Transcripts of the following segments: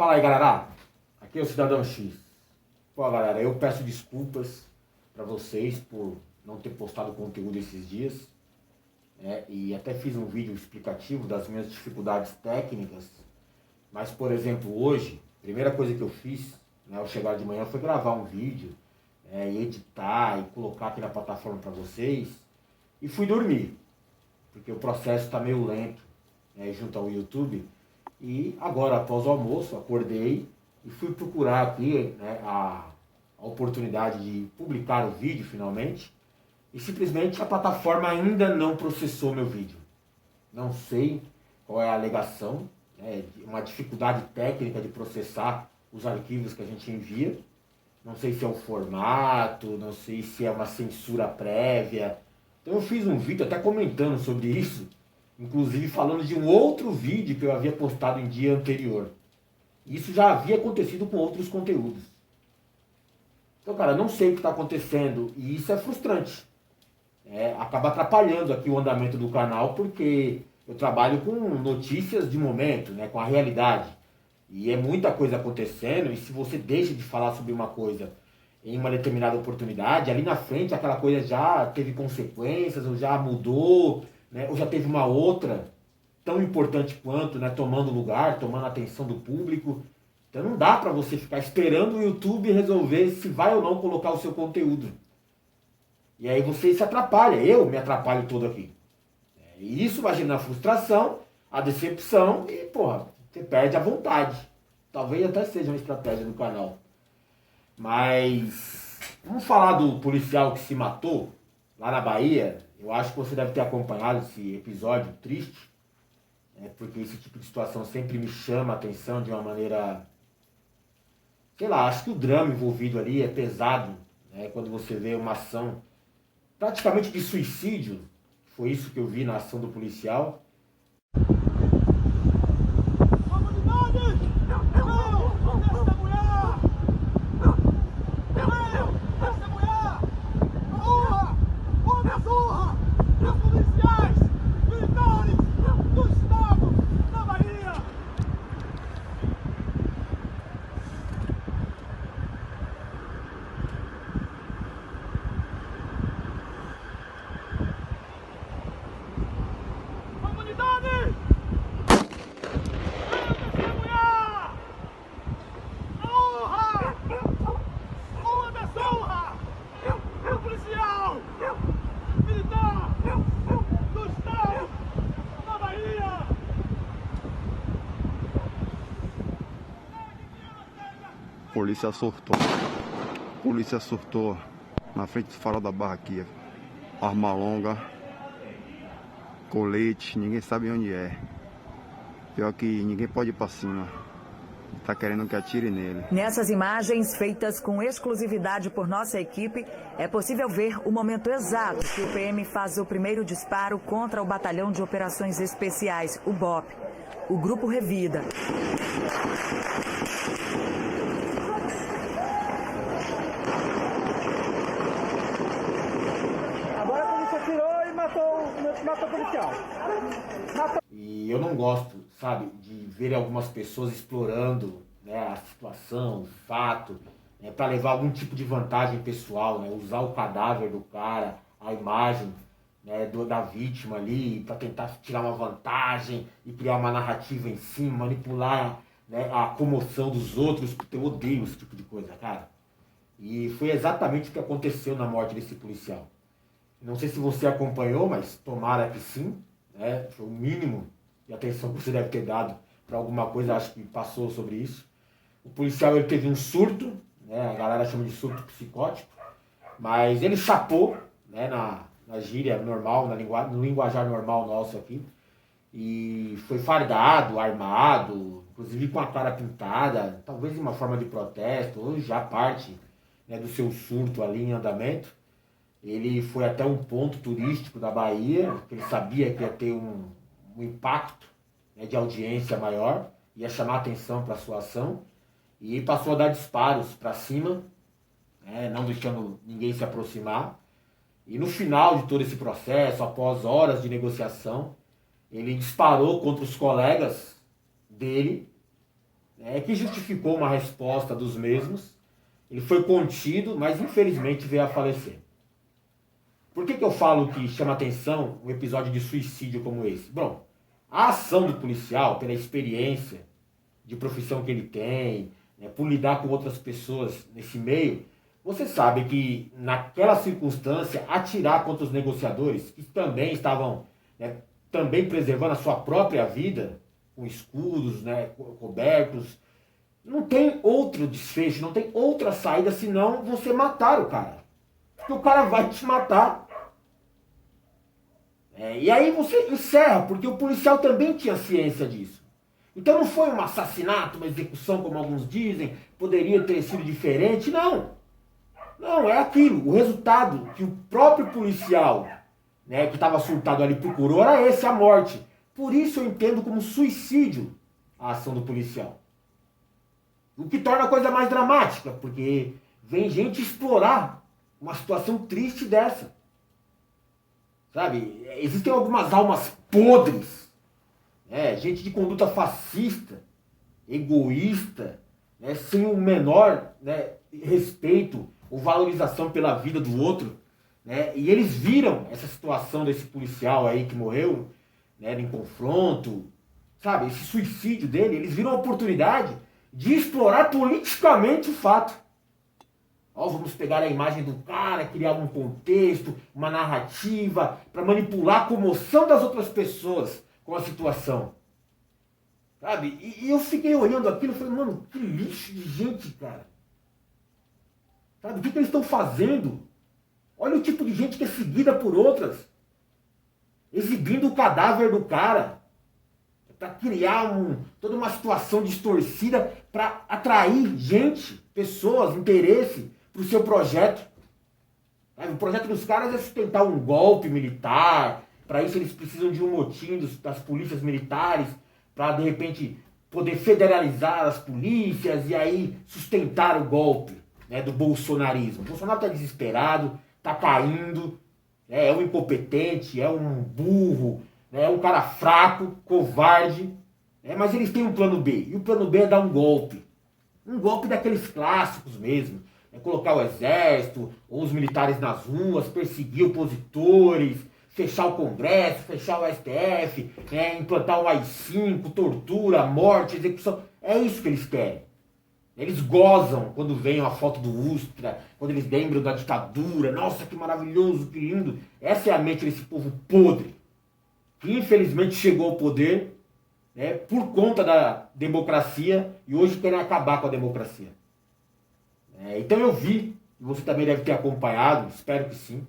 Fala aí, galera. Aqui é o Cidadão X. Pô, galera, eu peço desculpas pra vocês por não ter postado conteúdo esses dias. E até fiz um vídeo explicativo das minhas dificuldades técnicas. Mas, por exemplo, hoje, a primeira coisa que eu fiz, ao chegar de manhã, foi gravar um vídeo, e editar e colocar aqui na plataforma pra vocês. E fui dormir, porque o processo está meio lento, junto ao YouTube. E agora, após o almoço, acordei e fui procurar aqui, a oportunidade de publicar o vídeo finalmente. E simplesmente a plataforma ainda não processou meu vídeo. Não sei qual é a alegação, uma dificuldade técnica de processar os arquivos que a gente envia. Não sei se é o formato, não sei se é uma censura prévia. Então eu fiz um vídeo até comentando sobre isso, inclusive falando de um outro vídeo que eu havia postado em dia anterior. Isso já havia acontecido com outros conteúdos. Então, cara, não sei o que está acontecendo e isso é frustrante. Acaba atrapalhando aqui o andamento do canal, porque eu trabalho com notícias de momento, com a realidade. E é muita coisa acontecendo, e se você deixa de falar sobre uma coisa em uma determinada oportunidade, ali na frente aquela coisa já teve consequências, ou já mudou, ou já teve uma outra tão importante quanto, tomando lugar, tomando a atenção do público. Então não dá para você ficar esperando o YouTube resolver se vai ou não colocar o seu conteúdo. E aí você se atrapalha, eu me atrapalho todo aqui. E isso vai gerando a frustração, a decepção e, porra, você perde a vontade. Talvez até seja uma estratégia do canal. Mas vamos falar do policial que se matou lá na Bahia. Eu acho que você deve ter acompanhado esse episódio triste, porque esse tipo de situação sempre me chama a atenção de uma maneira... Sei lá, acho que o drama envolvido ali é pesado, quando você vê uma ação praticamente de suicídio. Foi isso que eu vi na ação do policial. Polícia surtou. Polícia surtou na frente do farol da barra aqui. Arma longa, colete, ninguém sabe onde é. Pior que ninguém pode ir pra cima. Tá querendo que atire nele. Nessas imagens, feitas com exclusividade por nossa equipe, é possível ver o momento exato que o PM faz o primeiro disparo contra o Batalhão de Operações Especiais, o BOP. O Grupo Revida. Agora a polícia atirou e matou o policial. E eu não gosto, sabe, de ver algumas pessoas explorando, a situação, o fato, para levar algum tipo de vantagem pessoal, usar o cadáver do cara, a imagem, da vítima ali, para tentar tirar uma vantagem e criar uma narrativa em cima, manipular, a comoção dos outros. Eu odeio esse tipo de coisa, cara. E foi exatamente o que aconteceu na morte desse policial. Não sei se você acompanhou, mas tomara que sim, foi o mínimo de atenção que você deve ter dado para alguma coisa, acho que passou sobre isso. O policial, ele teve um surto, a galera chama de surto psicótico, mas ele chapou, na gíria normal, no linguajar normal nosso aqui, e foi fardado, armado, inclusive com a cara pintada, talvez de uma forma de protesto, ou já parte, do seu surto ali em andamento. Ele foi até um ponto turístico da Bahia, que ele sabia que ia ter um impacto, de audiência maior, ia chamar atenção para a sua ação, e passou a dar disparos para cima, não deixando ninguém se aproximar. E no final de todo esse processo, após horas de negociação, ele disparou contra os colegas dele, que justificou uma resposta dos mesmos. Ele foi contido, mas infelizmente veio a falecer. Por que eu falo que chama atenção um episódio de suicídio como esse? Bom, a ação do policial, pela experiência de profissão que ele tem, por lidar com outras pessoas nesse meio, você sabe que naquela circunstância, atirar contra os negociadores, que também estavam também preservando a sua própria vida, com escudos, cobertos, não tem outro desfecho, não tem outra saída senão você matar o cara. Porque o cara vai te matar. E aí você encerra, porque o policial também tinha ciência disso. Então não foi um assassinato, uma execução, como alguns dizem, poderia ter sido diferente, não. Não, é aquilo, o resultado que o próprio policial, que estava surtado ali, procurou, era esse, a morte. Por isso eu entendo como suicídio a ação do policial. O que torna a coisa mais dramática, porque vem gente explorar uma situação triste dessa. Sabe, existem algumas almas podres, gente de conduta fascista, egoísta, sem o menor respeito ou valorização pela vida do outro, e eles viram essa situação desse policial aí que morreu, em confronto, sabe, esse suicídio dele, eles viram a oportunidade de explorar politicamente o fato. Vamos pegar a imagem do cara, criar um contexto, uma narrativa, para manipular a comoção das outras pessoas com a situação. Sabe? E eu fiquei olhando aquilo e falei, mano, que lixo de gente, cara. Sabe? O que eles estão fazendo? Olha o tipo de gente que é seguida por outras. Exibindo o cadáver do cara. Para criar toda uma situação distorcida, para atrair gente, pessoas, interesse para o seu projeto. O projeto dos caras é sustentar um golpe militar. Para isso eles precisam de um motim das polícias militares, para de repente poder federalizar as polícias e aí sustentar o golpe do bolsonarismo. O Bolsonaro está desesperado, está caindo, é um incompetente, é um burro, é um cara fraco, covarde, mas eles têm um plano B. E o plano B é dar um golpe. Um golpe daqueles clássicos mesmo. Colocar o exército ou os militares nas ruas, perseguir opositores, fechar o Congresso, fechar o STF, implantar o AI-5, tortura, morte, execução. É isso que eles querem. Eles gozam quando veem a foto do Ustra, quando eles lembram da ditadura. Nossa, que maravilhoso, que lindo. Essa é a mente desse povo podre, que infelizmente chegou ao poder por conta da democracia e hoje querem acabar com a democracia. Então eu vi, e você também deve ter acompanhado, espero que sim,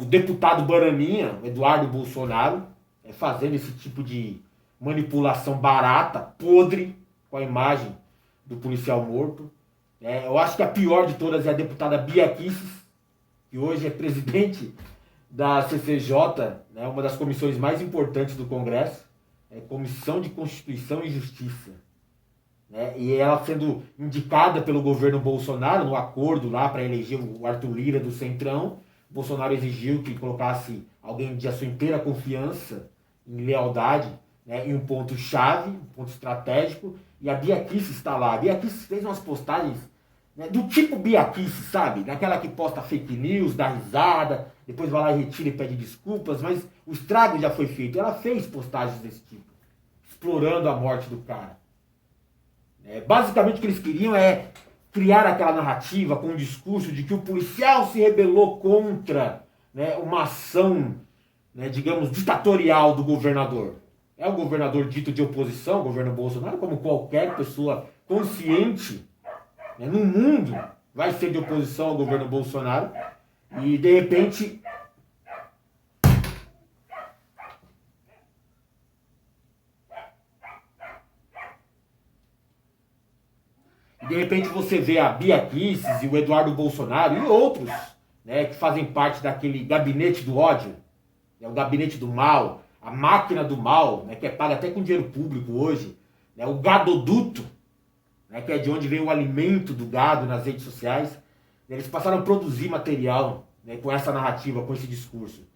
o deputado Bananinha, Eduardo Bolsonaro, fazendo esse tipo de manipulação barata, podre, com a imagem do policial morto. Eu acho que a pior de todas é a deputada Bia Kicis, que hoje é presidente da CCJ, uma das comissões mais importantes do Congresso, Comissão de Constituição e Justiça. E ela sendo indicada pelo governo Bolsonaro, no acordo lá para eleger o Arthur Lira do Centrão, Bolsonaro exigiu que colocasse alguém de sua inteira confiança, em lealdade, em um ponto-chave, um ponto estratégico, e a Bia Kicis está lá. A Bia Kicis fez umas postagens do tipo Bia Kicis, sabe? Daquela que posta fake news, dá risada, depois vai lá e retira e pede desculpas, mas o estrago já foi feito. Ela fez postagens desse tipo, explorando a morte do cara. Basicamente o que eles queriam é criar aquela narrativa com um discurso de que o policial se rebelou contra uma ação, digamos, ditatorial do governador. É o governador dito de oposição, o governo Bolsonaro, como qualquer pessoa consciente no mundo vai ser de oposição ao governo Bolsonaro. E de repente você vê a Bia Kicis e o Eduardo Bolsonaro e outros, que fazem parte daquele gabinete do ódio, o gabinete do mal, a máquina do mal, que é paga até com dinheiro público hoje, o gadoduto, que é de onde vem o alimento do gado nas redes sociais. Eles passaram a produzir material com essa narrativa, com esse discurso,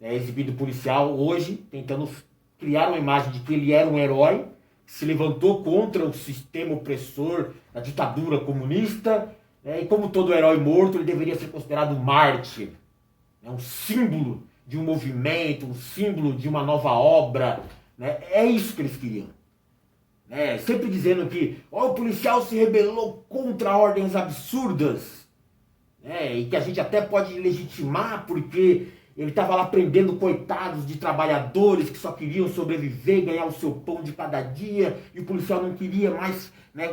exibindo o policial hoje tentando criar uma imagem de que ele era um herói, se levantou contra o sistema opressor, a ditadura comunista, e como todo herói morto, ele deveria ser considerado um mártir, um símbolo de um movimento, um símbolo de uma nova obra. É isso que eles queriam. Sempre dizendo que o policial se rebelou contra ordens absurdas, e que a gente até pode legitimar porque ele estava lá prendendo coitados de trabalhadores que só queriam sobreviver, ganhar o seu pão de cada dia, e o policial não queria mais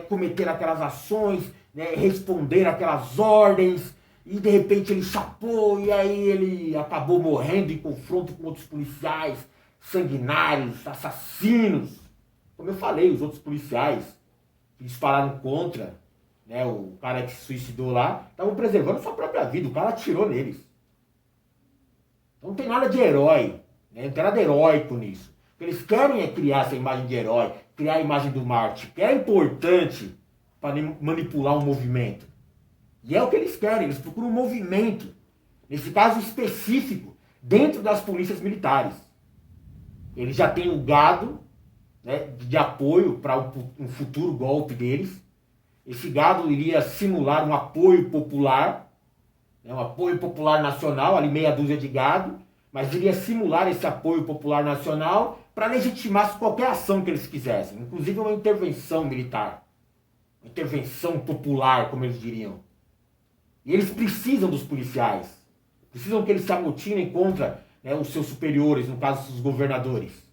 cometer aquelas ações, responder aquelas ordens, e de repente ele chapou, e aí ele acabou morrendo em confronto com outros policiais sanguinários, assassinos. Como eu falei, os outros policiais que dispararam contra, o cara que se suicidou lá, estavam preservando sua própria vida, o cara atirou neles. Então não tem nada de herói, não tem nada heróico nisso. O que eles querem é criar essa imagem de herói, criar a imagem do mártir, que é importante para manipular um movimento. E é o que eles querem, eles procuram um movimento, nesse caso específico, dentro das polícias militares. Eles já têm o gado de apoio para um futuro golpe deles. Esse gado iria simular um apoio popular, um apoio popular nacional, ali meia dúzia de gado, mas iria simular esse apoio popular nacional para legitimar qualquer ação que eles quisessem, inclusive uma intervenção militar, uma intervenção popular, como eles diriam. E eles precisam dos policiais, precisam que eles se amotinem contra os seus superiores, no caso os governadores.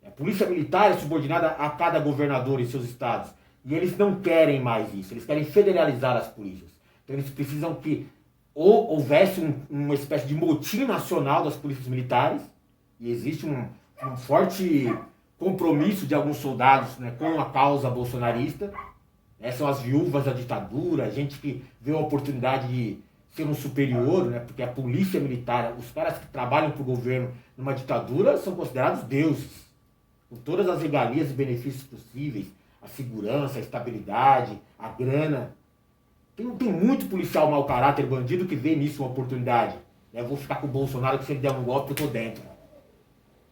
A polícia militar é subordinada a cada governador em seus estados, e eles não querem mais isso, eles querem federalizar as polícias. Então eles precisam que houvesse uma espécie de motim nacional das polícias militares, e existe um forte compromisso de alguns soldados com a causa bolsonarista. São as viúvas da ditadura, gente que vê a oportunidade de ser um superior, porque a polícia militar, os caras que trabalham para o governo numa ditadura são considerados deuses, com todas as regalias e benefícios possíveis, a segurança, a estabilidade, a grana. Tem muito policial mau caráter, bandido, que vê nisso uma oportunidade. Eu vou ficar com o Bolsonaro, que se ele der um golpe eu tô dentro.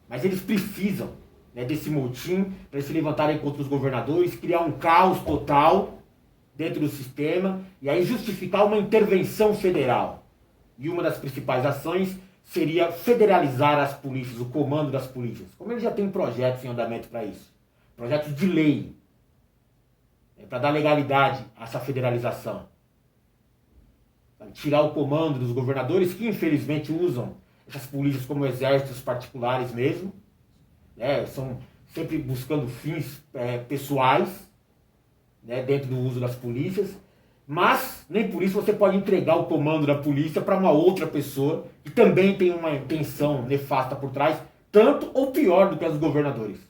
Mas eles precisam desse motim para se levantarem contra os governadores, criar um caos total dentro do sistema e aí justificar uma intervenção federal. E uma das principais ações seria federalizar as polícias, o comando das polícias. Como eles já têm projetos em andamento para isso. Projetos de lei. Para dar legalidade a essa federalização. Tirar o comando dos governadores, que infelizmente usam essas polícias como exércitos particulares mesmo. São sempre buscando fins pessoais dentro do uso das polícias. Mas nem por isso você pode entregar o comando da polícia para uma outra pessoa que também tem uma intenção nefasta por trás, tanto ou pior do que as dos governadores.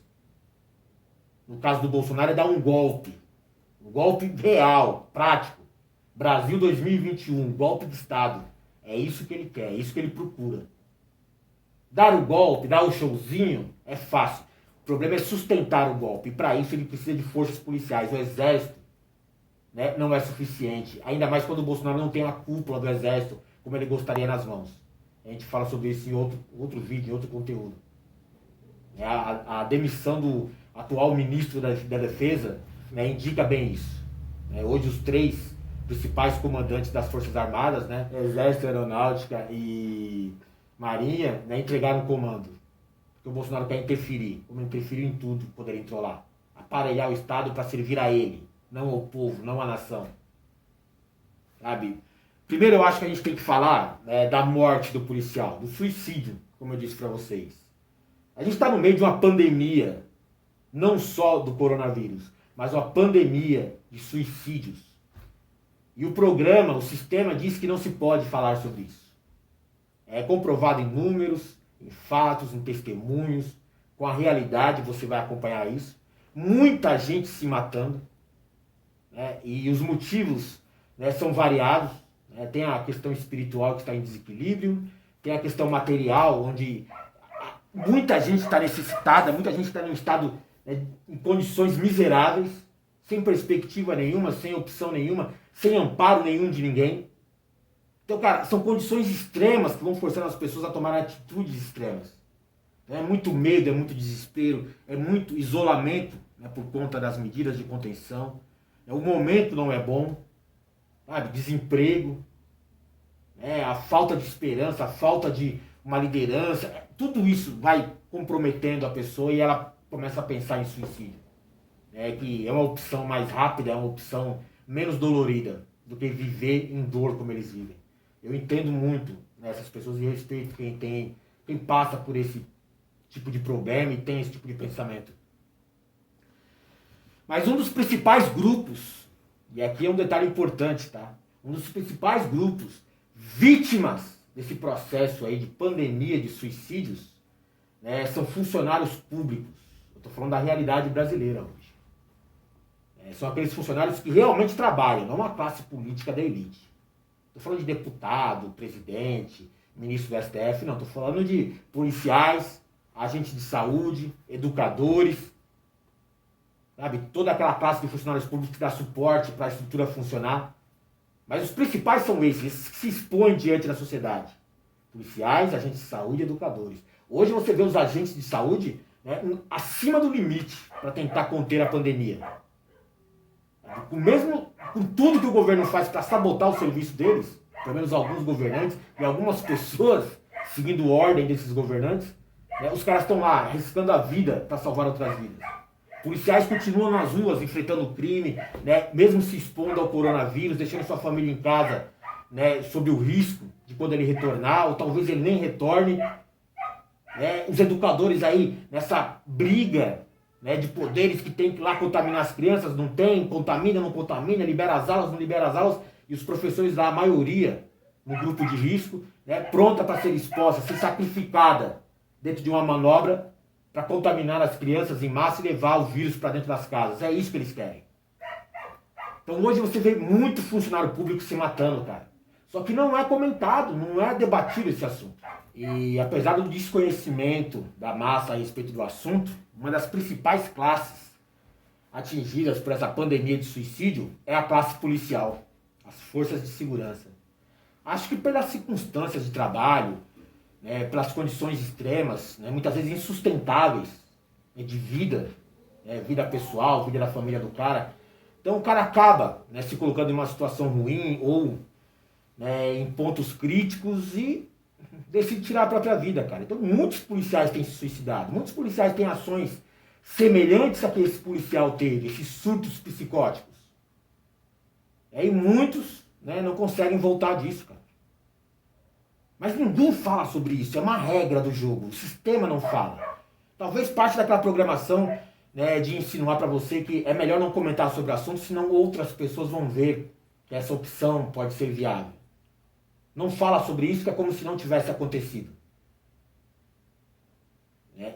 No caso do Bolsonaro é dar um golpe real, prático. Brasil 2021, golpe de Estado. É isso que ele quer, é isso que ele procura. Dar o golpe, dar o showzinho, é fácil. O problema é sustentar o golpe. E para isso ele precisa de forças policiais. O exército não é suficiente. Ainda mais quando o Bolsonaro não tem a cúpula do exército como ele gostaria nas mãos. A gente fala sobre isso em outro vídeo, em outro conteúdo. A demissão do atual ministro da Defesa indica bem isso. Hoje os 3 principais comandantes das Forças Armadas, Exército, Aeronáutica e Marinha, entregaram o comando. Porque o Bolsonaro quer interferir, como interferiu em tudo que poderia lá. Aparelhar o Estado para servir a ele, não ao povo, não à nação. Sabe? Primeiro eu acho que a gente tem que falar da morte do policial, do suicídio, como eu disse para vocês. A gente está no meio de uma pandemia, não só do coronavírus, mas uma pandemia de suicídios. E o programa, o sistema diz que não se pode falar sobre isso. É comprovado em números, em fatos, em testemunhos, com a realidade você vai acompanhar isso. Muita gente se matando, e os motivos são variados. Tem a questão espiritual que está em desequilíbrio, tem a questão material, onde muita gente está necessitada, muita gente está em um estado em condições miseráveis, sem perspectiva nenhuma, sem opção nenhuma, sem amparo nenhum de ninguém. Então, cara, são condições extremas que vão forçando as pessoas a tomarem atitudes extremas. É muito medo, é muito desespero, é muito isolamento né, por conta das medidas de contenção. O momento não é bom, sabe? Desemprego, né, a falta de esperança, a falta de uma liderança, tudo isso vai comprometendo a pessoa e ela começa a pensar em suicídio. Que é uma opção mais rápida, é uma opção menos dolorida do que viver em dor como eles vivem. Eu entendo muito, né, essas pessoas e respeito quem passa por esse tipo de problema e tem esse tipo de pensamento. Mas um dos principais grupos, e aqui é um detalhe importante, tá? Um dos principais grupos vítimas desse processo aí de pandemia de suicídios, né, são funcionários públicos. Eu estou falando da realidade brasileira hoje. São aqueles funcionários que realmente trabalham, não a classe política da elite. Estou falando de deputado, presidente, ministro do STF, não. Estou falando de policiais, agentes de saúde, educadores, sabe? Toda aquela classe de funcionários públicos que dá suporte para a estrutura funcionar. Mas os principais são esses que se expõem diante da sociedade. Policiais, agentes de saúde e educadores. Hoje você vê os agentes de saúde, né, acima do limite para tentar conter a pandemia. Mesmo com tudo que o governo faz para sabotar o serviço deles, pelo menos alguns governantes e algumas pessoas seguindo ordem desses governantes, né, os caras estão lá arriscando a vida para salvar outras vidas. Policiais continuam nas ruas enfrentando o crime, né, mesmo se expondo ao coronavírus, deixando sua família em casa, né, sob o risco de quando ele retornar, ou talvez ele nem retorne. Os educadores aí nessa briga, né, de poderes que tem que ir lá contaminar as crianças, não tem, contamina, não contamina, libera as aulas, não libera as aulas, e os professores lá, a maioria, no grupo de risco, né, pronta para ser exposta, ser sacrificada dentro de uma manobra para contaminar as crianças em massa e levar o vírus para dentro das casas. É isso que eles querem. Então hoje você vê muito funcionário público se matando, cara. Só que não é comentado, não é debatido esse assunto. E apesar do desconhecimento da massa a respeito do assunto, uma das principais classes atingidas por essa pandemia de suicídio é a classe policial, as forças de segurança. Acho que pelas circunstâncias de trabalho, né, pelas condições extremas, né, muitas vezes insustentáveis, né, de vida, né, vida pessoal, vida da família do cara. Então o cara acaba, né, se colocando em uma situação ruim ou, né, em pontos críticos e decide tirar a própria vida, cara. Então muitos policiais têm se suicidado, muitos policiais têm ações semelhantes a que esse policial teve, esses surtos psicóticos. E muitos, né, não conseguem voltar disso, cara. Mas ninguém fala sobre isso, é uma regra do jogo, o sistema não fala. Talvez parte daquela programação, né, de insinuar para você que é melhor não comentar sobre o assunto, senão outras pessoas vão ver que essa opção pode ser viável. Não fala sobre isso, que é como se não tivesse acontecido.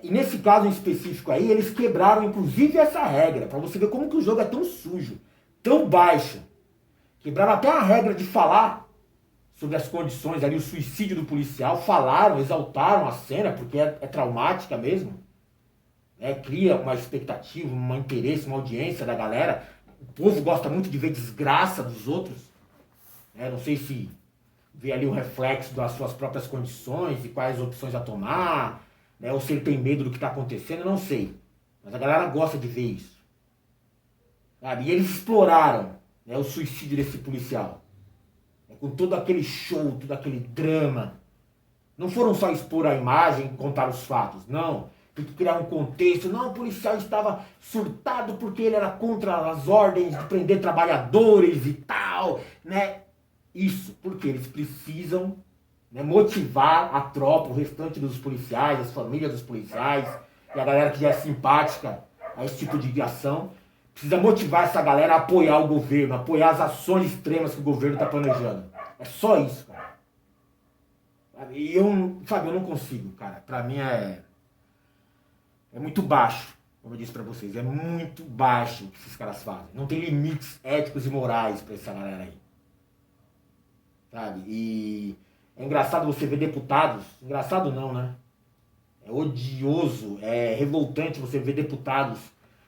E nesse caso em específico aí, eles quebraram inclusive essa regra, para você ver como que o jogo é tão sujo, tão baixo. Quebraram até a regra de falar sobre as condições ali, o suicídio do policial, falaram, exaltaram a cena, porque é traumática mesmo. Cria uma expectativa, um interesse, uma audiência da galera. O povo gosta muito de ver desgraça dos outros. Não sei se vê ali o reflexo das suas próprias condições e quais opções a tomar, ou se ele tem medo do que está acontecendo, eu não sei. Mas a galera gosta de ver isso. Sabe? E eles exploraram, o suicídio desse policial. Com todo aquele show, todo aquele drama. Não foram só expor a imagem e contar os fatos, não. Tem que criar um contexto. Não, o policial estava surtado porque ele era contra as ordens de prender trabalhadores e tal, né? Isso, porque eles precisam, motivar a tropa, o restante dos policiais, as famílias dos policiais, e a galera que já é simpática a esse tipo de ação, precisa motivar essa galera a apoiar o governo, apoiar as ações extremas que o governo está planejando. É só isso, cara. E eu não consigo, cara. Pra mim é muito baixo, como eu disse pra vocês, é muito baixo o que esses caras fazem. Não tem limites éticos e morais pra essa galera aí. Sabe? E é engraçado você ver deputados, engraçado não, né? É odioso, é revoltante você ver deputados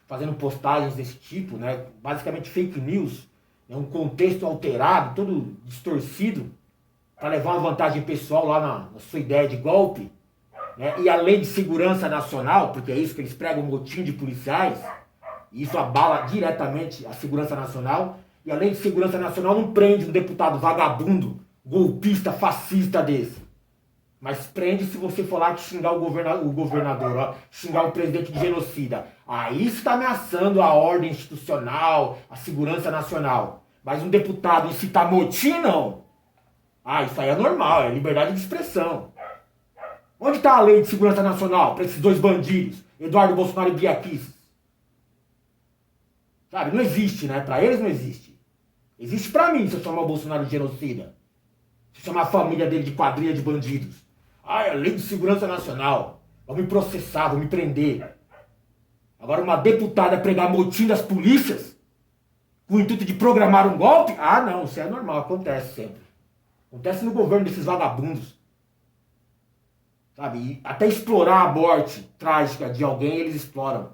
fazendo postagens desse tipo, né? Basicamente fake news, um contexto alterado, todo distorcido, para levar uma vantagem pessoal lá na sua ideia de golpe, né? E a lei de segurança nacional, porque é isso que eles pregam, um motim de policiais, E isso abala diretamente a segurança nacional. E além de segurança nacional, não prende um deputado vagabundo, golpista, fascista desse. Mas prende se você for lá xingar o governador, ó, xingar o presidente de genocida. Aí está ameaçando a ordem institucional, a segurança nacional. Mas um deputado incitar motim, não. Ah, isso aí é normal, é liberdade de expressão. Onde está a lei de segurança nacional para esses dois bandidos, Eduardo Bolsonaro e Bia Kicis? Sabe, não existe, né? Para eles não existe. Existe para mim se eu chamar o Bolsonaro de genocida. Se eu chamar a família dele de quadrilha de bandidos. Ah, é a lei de segurança nacional. Vão me processar, vão me prender. Agora uma deputada pregar motim das polícias com o intuito de programar um golpe? Ah, não, isso é normal, acontece sempre. Acontece no governo desses vagabundos. Sabe? E até explorar a morte trágica de alguém, eles exploram.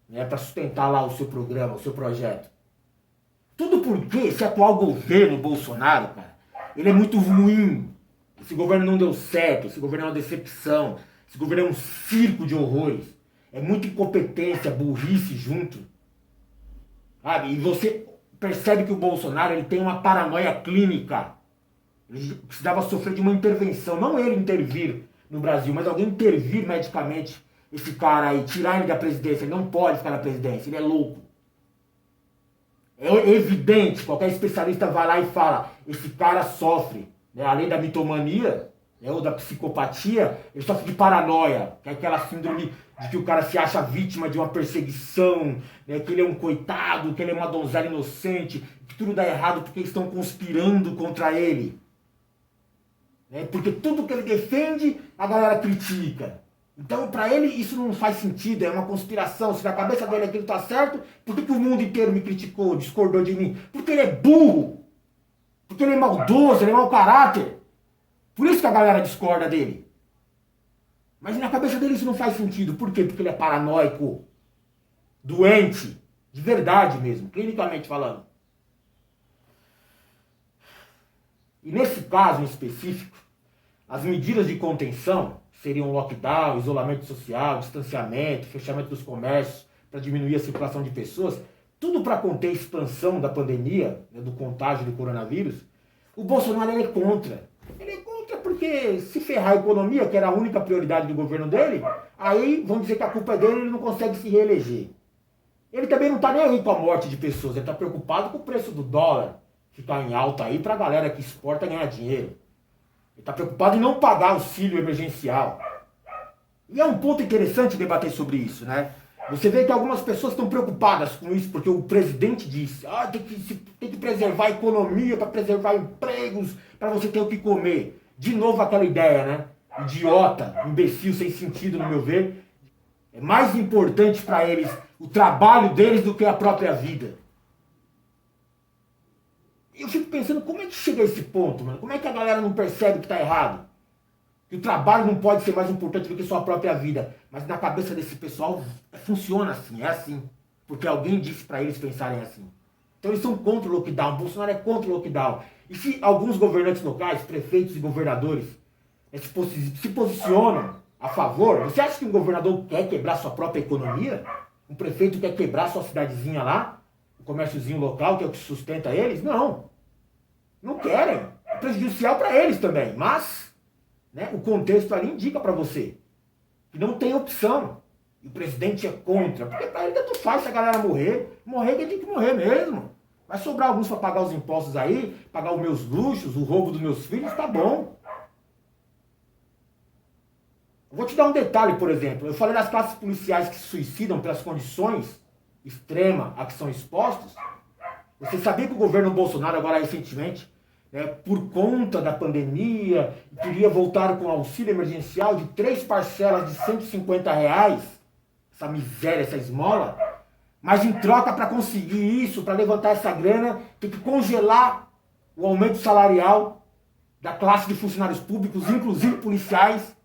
Né? Para sustentar lá o seu programa, o seu projeto. Tudo porque esse atual governo Bolsonaro, cara, ele é muito ruim. Esse governo não deu certo, esse governo é uma decepção, esse governo é um circo de horrores. É muita incompetência, burrice junto. Sabe? E você percebe que o Bolsonaro ele tem uma paranoia clínica. Ele precisava sofrer de uma intervenção, não ele intervir no Brasil, mas alguém intervir medicamente esse cara aí, tirar ele da presidência. Ele não pode ficar na presidência, ele é louco. É evidente, qualquer especialista vai lá e fala, esse cara sofre, né, além da mitomania, né, ou da psicopatia, ele sofre de paranoia, que é aquela síndrome de que o cara se acha vítima de uma perseguição, né, que ele é um coitado, que ele é uma donzela inocente, que tudo dá errado porque eles estão conspirando contra ele. Né, porque tudo que ele defende, a galera critica. Então, para ele, isso não faz sentido, é uma conspiração. Se na cabeça dele aquilo tá certo, por que o mundo inteiro me criticou, discordou de mim? Porque ele é burro. Porque ele é maldoso, ele é mau caráter. Por isso que a galera discorda dele. Mas na cabeça dele isso não faz sentido. Por quê? Porque ele é paranoico. Doente. De verdade mesmo, clinicamente falando. E nesse caso em específico, as medidas de contenção seriam lockdown, isolamento social, distanciamento, fechamento dos comércios para diminuir a circulação de pessoas, tudo para conter a expansão da pandemia, né, do contágio do coronavírus. O Bolsonaro ele é contra. Ele é contra porque se ferrar a economia, que era a única prioridade do governo dele, aí vão dizer que a culpa é dele e ele não consegue se reeleger. Ele também não está nem aí com a morte de pessoas, ele está preocupado com o preço do dólar ficar em alta aí para a galera que exporta ganhar dinheiro. Ele está preocupado em não pagar auxílio emergencial. E é um ponto interessante debater sobre isso, né? Você vê que algumas pessoas estão preocupadas com isso, porque o presidente disse, tem que preservar a economia, para preservar empregos, para você ter o que comer. De novo aquela ideia, né? Idiota, imbecil, sem sentido, no meu ver. É mais importante para eles o trabalho deles do que a própria vida. Eu fico pensando, como é que chega a esse ponto, mano? Como é que a galera não percebe que tá errado? Que o trabalho não pode ser mais importante do que sua própria vida. Mas na cabeça desse pessoal funciona assim, é assim. Porque alguém disse para eles pensarem assim. Então eles são contra o lockdown, Bolsonaro é contra o lockdown. E se alguns governantes locais, prefeitos e governadores, se posicionam a favor, você acha que um governador quer quebrar sua própria economia? Um prefeito quer quebrar sua cidadezinha lá? O comérciozinho local, que é o que sustenta eles? Não. Não querem. É prejudicial para eles também. Mas, né, o contexto ali indica para você que não tem opção. E o presidente é contra. Porque para ele tanto faz se a galera morrer. Morrer que tem que morrer mesmo. Vai sobrar alguns para pagar os impostos aí, pagar os meus luxos, o roubo dos meus filhos, tá bom. Eu vou te dar um detalhe, por exemplo. Eu falei das classes policiais que se suicidam pelas condições extremas a que são expostos. Você sabia que o governo Bolsonaro, agora recentemente, né, por conta da pandemia, queria voltar com auxílio emergencial de 3 parcelas de R$150, essa miséria, essa esmola, mas em troca para conseguir isso, para levantar essa grana, tem que congelar o aumento salarial da classe de funcionários públicos, inclusive policiais,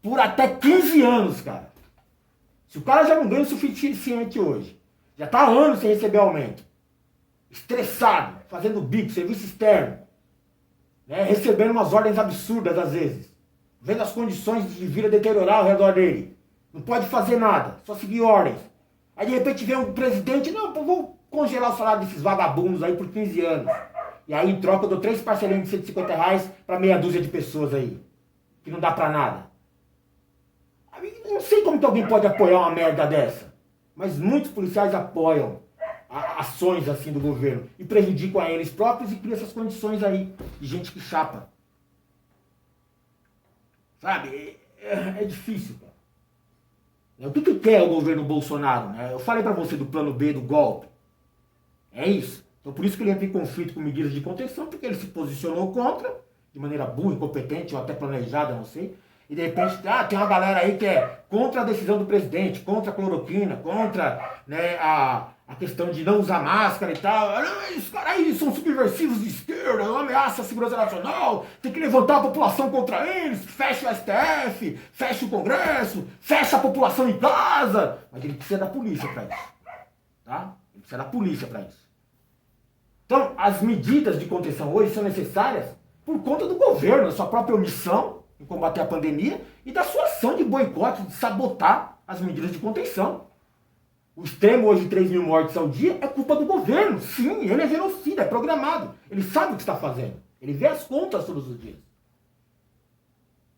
por até 15 anos, cara. Se o cara já não ganha o suficiente hoje, já está há anos sem receber aumento, estressado, fazendo bico, serviço externo, né, recebendo umas ordens absurdas às vezes, vendo as condições de vida deteriorar ao redor dele, não pode fazer nada, só seguir ordens. Aí de repente vem um presidente, não, vou congelar o salário desses vagabundos aí por 15 anos. E aí em troca eu dou 3 parcelinhos de R$150 para meia dúzia de pessoas aí. Que não dá pra nada. Eu não sei como que alguém pode apoiar uma merda dessa. Mas muitos policiais apoiam ações assim do governo. E prejudicam a eles próprios e criam essas condições aí de gente que chapa. Sabe? É difícil, cara. O que quer o governo Bolsonaro? Né? Eu falei pra você do plano B, do golpe. É isso. Então por isso que ele entra em conflito com medidas de contenção, porque ele se posicionou contra, de maneira burra, incompetente ou até planejada, não sei. E de repente tem uma galera aí que é contra a decisão do presidente, contra a cloroquina, contra, né, a questão de não usar máscara e tal. Esses caras aí são subversivos de esquerda, ameaça a segurança nacional, tem que levantar a população contra eles, fecha o STF, fecha o Congresso, fecha a população em casa. Mas ele precisa da polícia para isso. Tá? Ele precisa da polícia para isso. Então, as medidas de contenção hoje são necessárias por conta do governo, da sua própria omissão em combater a pandemia e da sua ação de boicote, de sabotar as medidas de contenção. O extremo hoje de 3 mil mortes ao dia é culpa do governo. Sim, ele é genocida, é programado. Ele sabe o que está fazendo. Ele vê as contas todos os dias.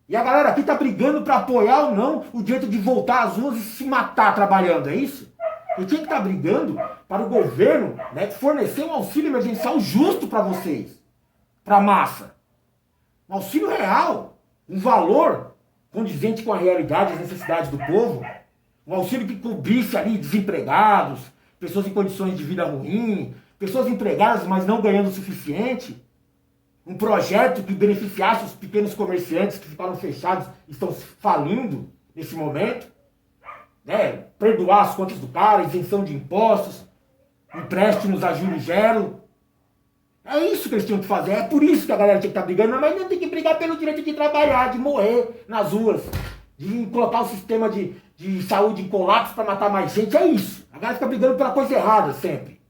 E a galera aqui está brigando para apoiar ou não o direito de voltar às ruas e se matar trabalhando, é isso? Eu tinha que estar brigando para o governo, né, fornecer um auxílio emergencial justo para vocês, para a massa. Um auxílio real, um valor condizente com a realidade e as necessidades do povo. Um auxílio que cobrisse ali desempregados, pessoas em condições de vida ruim, pessoas empregadas, mas não ganhando o suficiente. Um projeto que beneficiasse os pequenos comerciantes que ficaram fechados e estão falindo nesse momento. Né? Perdoar as contas do cara, isenção de impostos, empréstimos a juros zero. É isso que eles tinham que fazer. É por isso que a galera tinha que estar brigando. Mas não tem que brigar pelo direito de trabalhar, de morrer nas ruas, de colocar o sistema de saúde em colapso para matar mais gente. É isso. A galera fica brigando pela coisa errada sempre.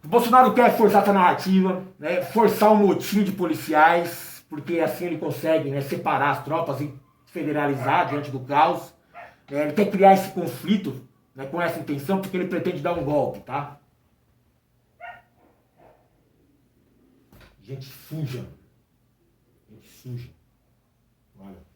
O Bolsonaro quer forçar essa narrativa, né? Forçar um motim de policiais, porque assim ele consegue, né, separar as tropas e federalizar diante do caos. Ele quer criar esse conflito, né, com essa intenção, porque ele pretende dar um golpe, tá? Gente suja. Gente suja. Olha.